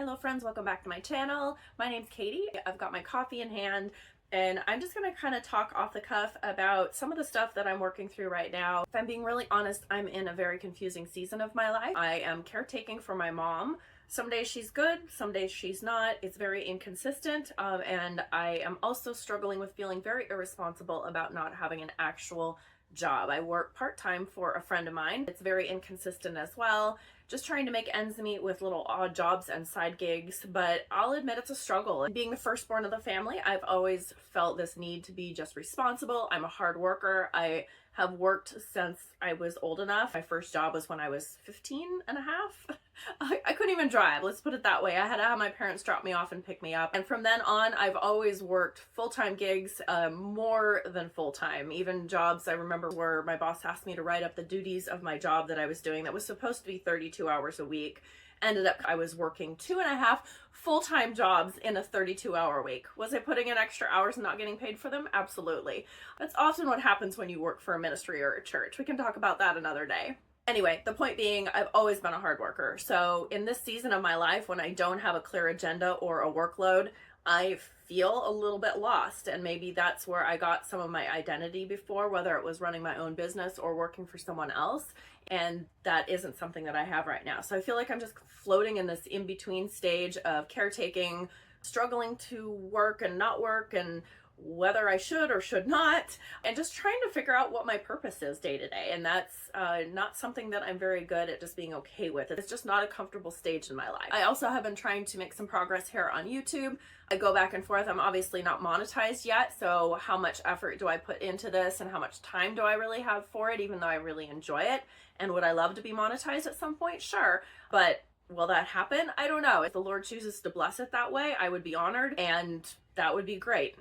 Hello friends, welcome back to my channel. My name's Katie. I've got my coffee in hand and I'm just gonna kind of talk off the cuff about some of the stuff that I'm working through right now. If I'm being really honest, I'm in a very confusing season of my life. I am caretaking for my mom. Some days she's good, some days she's not. It's very inconsistent, and I am also struggling with feeling very irresponsible about not having an actual job. I work part-time for a friend of mine. It's very inconsistent as well. Just trying to make ends meet with little odd jobs and side gigs, but I'll admit it's a struggle. Being the firstborn of the family, I've always felt this need to be just responsible. I'm a hard worker. I have worked since I was old enough. My first job was when I was 15 and a half. I couldn't even drive, let's put it that way. I had to have my parents drop me off and pick me up. And from then on, I've always worked full-time gigs, more than full-time. Even jobs I remember where my boss asked me to write up the duties of my job that I was doing that was supposed to be 32 hours a week. Ended up I was working 2.5 full-time jobs in a 32-hour week. Was I putting in extra hours and not getting paid for them? Absolutely. That's often what happens when you work for a ministry or a church. We can talk about that another day. Anyway, the point being, I've always been a hard worker. So in this season of my life, when I don't have a clear agenda or a workload, I feel a little bit lost. And maybe that's where I got some of my identity before, whether it was running my own business or working for someone else. And that isn't something that I have right now. So I feel like I'm just floating in this in-between stage of caretaking, struggling to work and not work, and whether I should or should not, and just trying to figure out what my purpose is day to day. And that's not something that I'm very good at just being okay with. It's just not a comfortable stage in my life. I also have been trying to make some progress here on YouTube. I go back and forth. I'm obviously not monetized yet, so how much effort do I put into this and how much time do I really have for it, even though I really enjoy it? And would I love to be monetized at some point? Sure. But will that happen? I don't know. If the Lord chooses to bless it that way, I would be honored, and that would be great.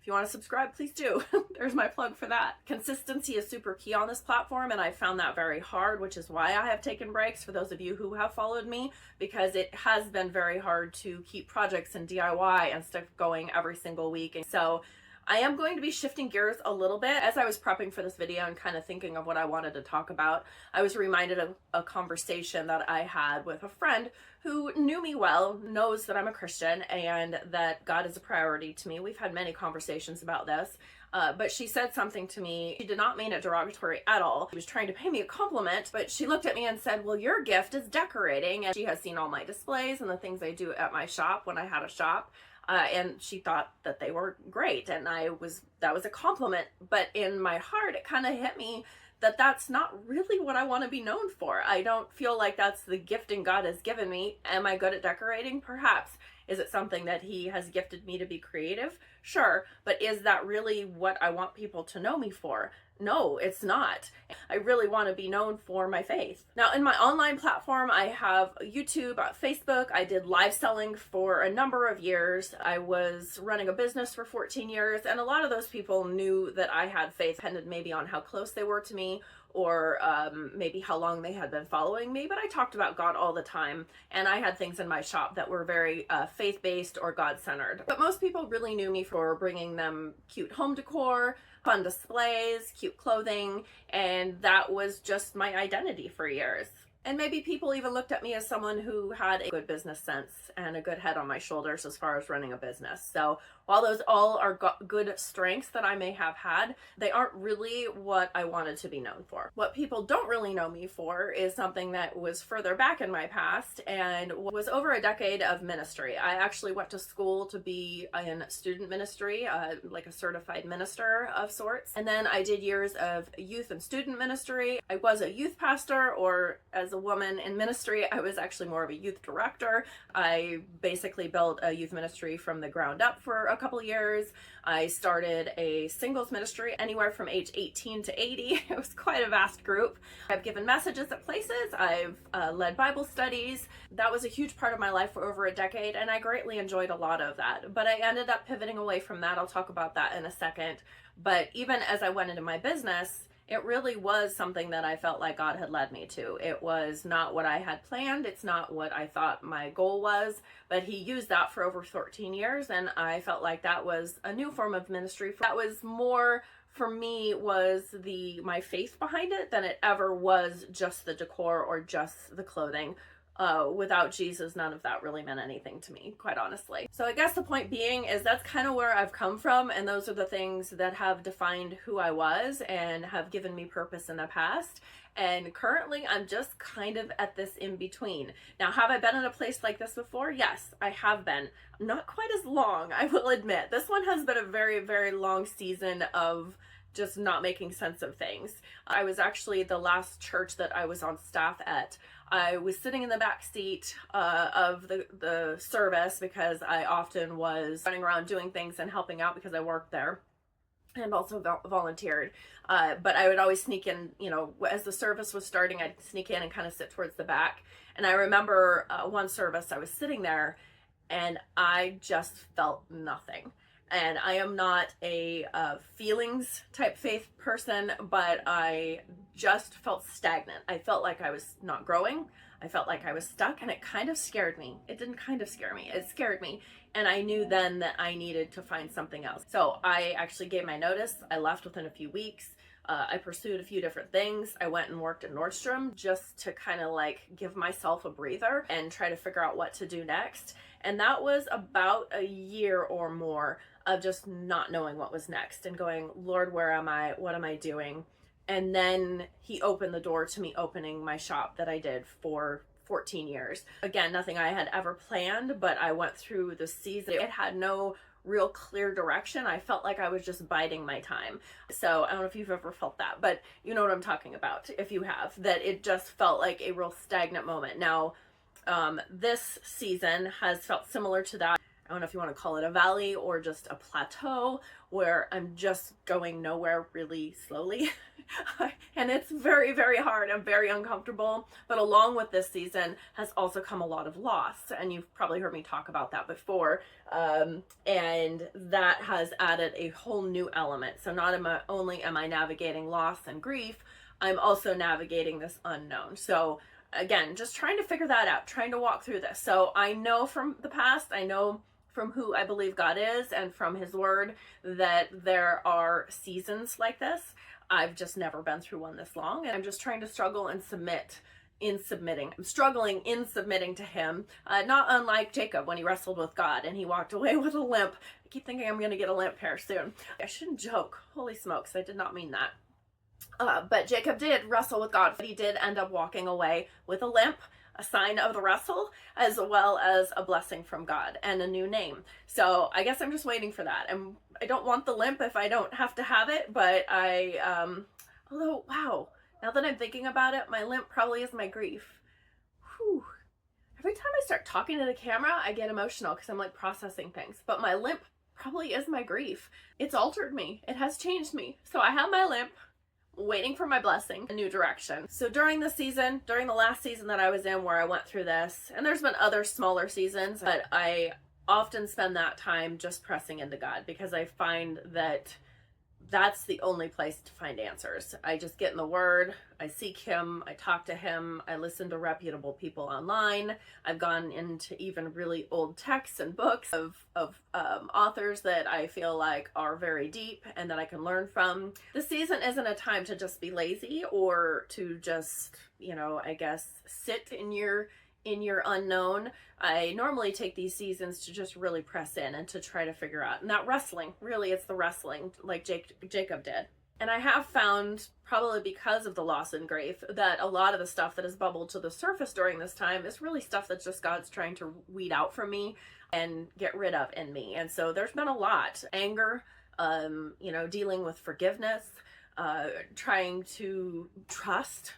If you want to subscribe, please do. There's my plug for that. Consistency is super key on this platform, and I found that very hard, which is why I have taken breaks for those of you who have followed me, because it has been very hard to keep projects and DIY and stuff going every single week. And so I am going to be shifting gears a little bit. As I was prepping for this video and kind of thinking of what I wanted to talk about, I was reminded of a conversation that I had with a friend who knew me well, knows that I'm a Christian and that God is a priority to me. We've had many conversations about this, but she said something to me. She did not mean it derogatory at all. She was trying to pay me a compliment, but she looked at me and said, well, your gift is decorating. And she has seen all my displays and the things I do at my shop when I had a shop. And she thought that they were great, and that was a compliment. But in my heart, it kind of hit me that that's not really what I want to be known for. I don't feel like that's the gifting God has given me. Am I good at decorating? Perhaps. Is it something that He has gifted me to be creative? Sure. But is that really what I want people to know me for? No, it's not. I really want to be known for my faith. Now, in my online platform, I have YouTube, Facebook. I did live selling for a number of years. I was running a business for 14 years, and a lot of those people knew that I had faith, depended maybe on how close they were to me, or maybe how long they had been following me, but I talked about God all the time, and I had things in my shop that were very faith-based or God-centered. But most people really knew me for bringing them cute home decor, fun displays, cute clothing, and that was just my identity for years. And maybe people even looked at me as someone who had a good business sense and a good head on my shoulders as far as running a business. So while those all are good strengths that I may have had, they aren't really what I wanted to be known for. What people don't really know me for is something that was further back in my past and was over a decade of ministry. I actually went to school to be in student ministry, like a certified minister of sorts. And then I did years of youth and student ministry. I was a youth pastor, or as a woman in ministry, I was actually more of a youth director. I basically built a youth ministry from the ground up for a couple years. I started a singles ministry anywhere from age 18 to 80. It was quite a vast group. I've given messages at places. I've led Bible studies. That was a huge part of my life for over a decade, and I greatly enjoyed a lot of that. But I ended up pivoting away from that. I'll talk about that in a second. But even as I went into my business, it really was something that I felt like God had led me to. It was not what I had planned. It's not what I thought my goal was, but He used that for over 13 years. And I felt like that was a new form of ministry. That was more, for me, was my faith behind it than it ever was just the decor or just the clothing. Without Jesus, none of that really meant anything to me, quite honestly. So I guess the point being is that's kind of where I've come from, and those are the things that have defined who I was and have given me purpose in the past. And currently I'm just kind of at this in between. Now, have I been in a place like this before? Yes, I have been. Not quite as long, I will admit. This one has been a very, very long season of just not making sense of things. I was actually the last church that I was on staff at. I was sitting in the back seat of the service because I often was running around doing things and helping out because I worked there and also volunteered. But I would always sneak in, you know, as the service was starting, I'd sneak in and kind of sit towards the back. And I remember one service, I was sitting there and I just felt nothing. And I am not a feelings type faith person, but I just felt stagnant. I felt like I was not growing. I felt like I was stuck, and it kind of scared me. It didn't kind of scare me. It scared me. And I knew then that I needed to find something else. So I actually gave my notice. I left within a few weeks. I pursued a few different things. I went and worked at Nordstrom just to kind of like give myself a breather and try to figure out what to do next. And that was about a year or more of just not knowing what was next and going, Lord, where am I? What am I doing? And then he opened the door to me opening my shop that I did for 14 years. Again, nothing I had ever planned, but I went through the season. It had no real clear direction. I felt like I was just biding my time. So I don't know if you've ever felt that, but you know what I'm talking about if you have, that it just felt like a real stagnant moment. Now, this season has felt similar to that. I don't know if you want to call it a valley or just a plateau where I'm just going nowhere really slowly. And it's very, very hard. I'm very uncomfortable. But along with this season has also come a lot of loss. And you've probably heard me talk about that before. And that has added a whole new element. So not only am I navigating loss and grief, I'm also navigating this unknown. So again, just trying to figure that out, trying to walk through this. So I know from the past, I know from who I believe God is and from his word that there are seasons like this. I've just never been through one this long, and I'm just trying to struggle and submit in submitting. I'm struggling in submitting to him, not unlike Jacob when he wrestled with God and he walked away with a limp. I keep thinking I'm going to get a limp here soon. I shouldn't joke. Holy smokes, I did not mean that. But Jacob did wrestle with God, but he did end up walking away with a limp, a sign of the wrestle, as well as a blessing from God and a new name. So I guess I'm just waiting for that. And I don't want the limp if I don't have to have it, but although, wow, now that I'm thinking about it, my limp probably is my grief. Whew. Every time I start talking to the camera, I get emotional because I'm like processing things, but my limp probably is my grief. It's altered me. It has changed me. So I have my limp, waiting for my blessing, a new direction. So during the season, during the last season that I was in where I went through this, and there's been other smaller seasons, but I often spend that time just pressing into God because I find that that's the only place to find answers. I just get in the word, I seek him, I talk to him, I listen to reputable people online. I've gone into even really old texts and books of authors that I feel like are very deep and that I can learn from. The season isn't a time to just be lazy or to just, you know, I guess sit in your unknown. I normally take these seasons to just really press in and to try to figure out, and that wrestling, really it's the wrestling like Jacob did. And I have found, probably because of the loss and grief, that a lot of the stuff that has bubbled to the surface during this time is really stuff that just God's trying to weed out from me and get rid of in me. And so there's been a lot. Anger, you know, dealing with forgiveness, trying to trust.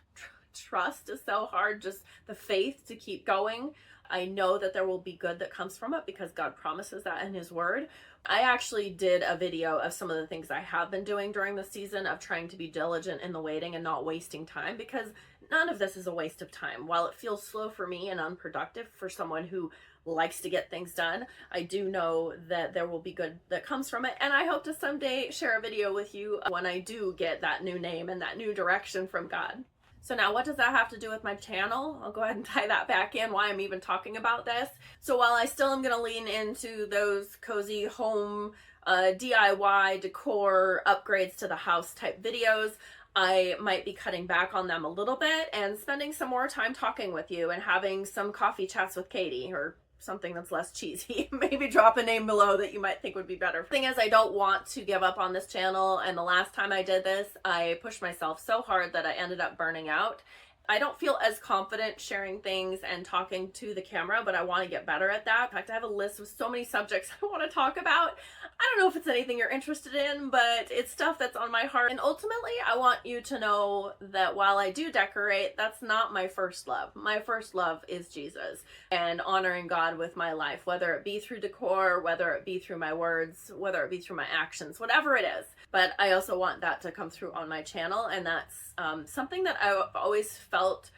Trust is so hard, just the faith to keep going. I know that there will be good that comes from it because God promises that in his word. I actually did a video of some of the things I have been doing during the season of trying to be diligent in the waiting and not wasting time, because none of this is a waste of time. While it feels slow for me and unproductive for someone who likes to get things done, I do know that there will be good that comes from it. And I hope to someday share a video with you when I do get that new name and that new direction from God. So now what does that have to do with my channel? I'll go ahead and tie that back in, why I'm even talking about this. So while I still am going to lean into those cozy home DIY decor upgrades to the house type videos, I might be cutting back on them a little bit and spending some more time talking with you and having some coffee chats with Katie, or something that's less cheesy. Maybe drop a name below that you might think would be better. The thing is, I don't want to give up on this channel, and the last time I did this, I pushed myself so hard that I ended up burning out. I don't feel as confident sharing things and talking to the camera, but I want to get better at that. In fact, I have a list with so many subjects I want to talk about. I don't know if it's anything you're interested in, but it's stuff that's on my heart. And ultimately, I want you to know that while I do decorate, that's not my first love. My first love is Jesus and honoring God with my life, whether it be through decor, whether it be through my words, whether it be through my actions, whatever it is. But I also want that to come through on my channel, and that's something that I've always felt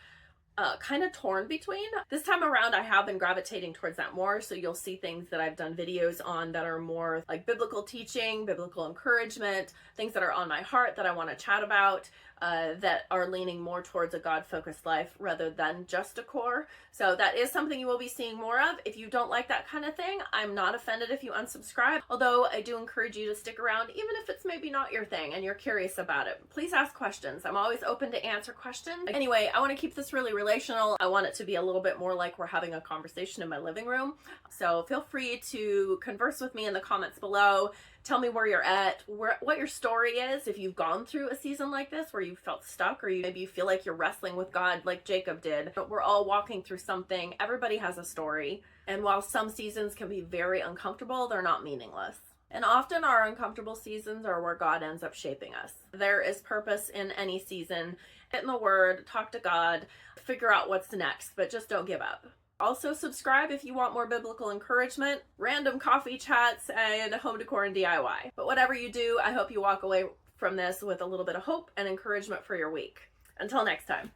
kind of torn between. This time around, I have been gravitating towards that more, so you'll see things that I've done videos on that are more like biblical teaching, biblical encouragement, things that are on my heart that I want to chat about, that are leaning more towards a God-focused life rather than just decor. So that is something you will be seeing more of. If you don't like that kind of thing, I'm not offended if you unsubscribe, although I do encourage you to stick around even if it's maybe not your thing and you're curious about it. Please ask questions. I'm always open to answer questions. Anyway, I want to keep this really relational. I want it to be a little bit more like we're having a conversation in my living room. So feel free to converse with me in the comments below. Tell me where you're at, what your story is, if you've gone through a season like this where you felt stuck, or maybe you feel like you're wrestling with God like Jacob did. But we're all walking through something. Everybody has a story. And while some seasons can be very uncomfortable, they're not meaningless. And often our uncomfortable seasons are where God ends up shaping us. There is purpose in any season. Get in the Word, talk to God, figure out what's next, but just don't give up. Also subscribe if you want more biblical encouragement, random coffee chats, and home decor and DIY. But whatever you do, I hope you walk away from this with a little bit of hope and encouragement for your week. Until next time.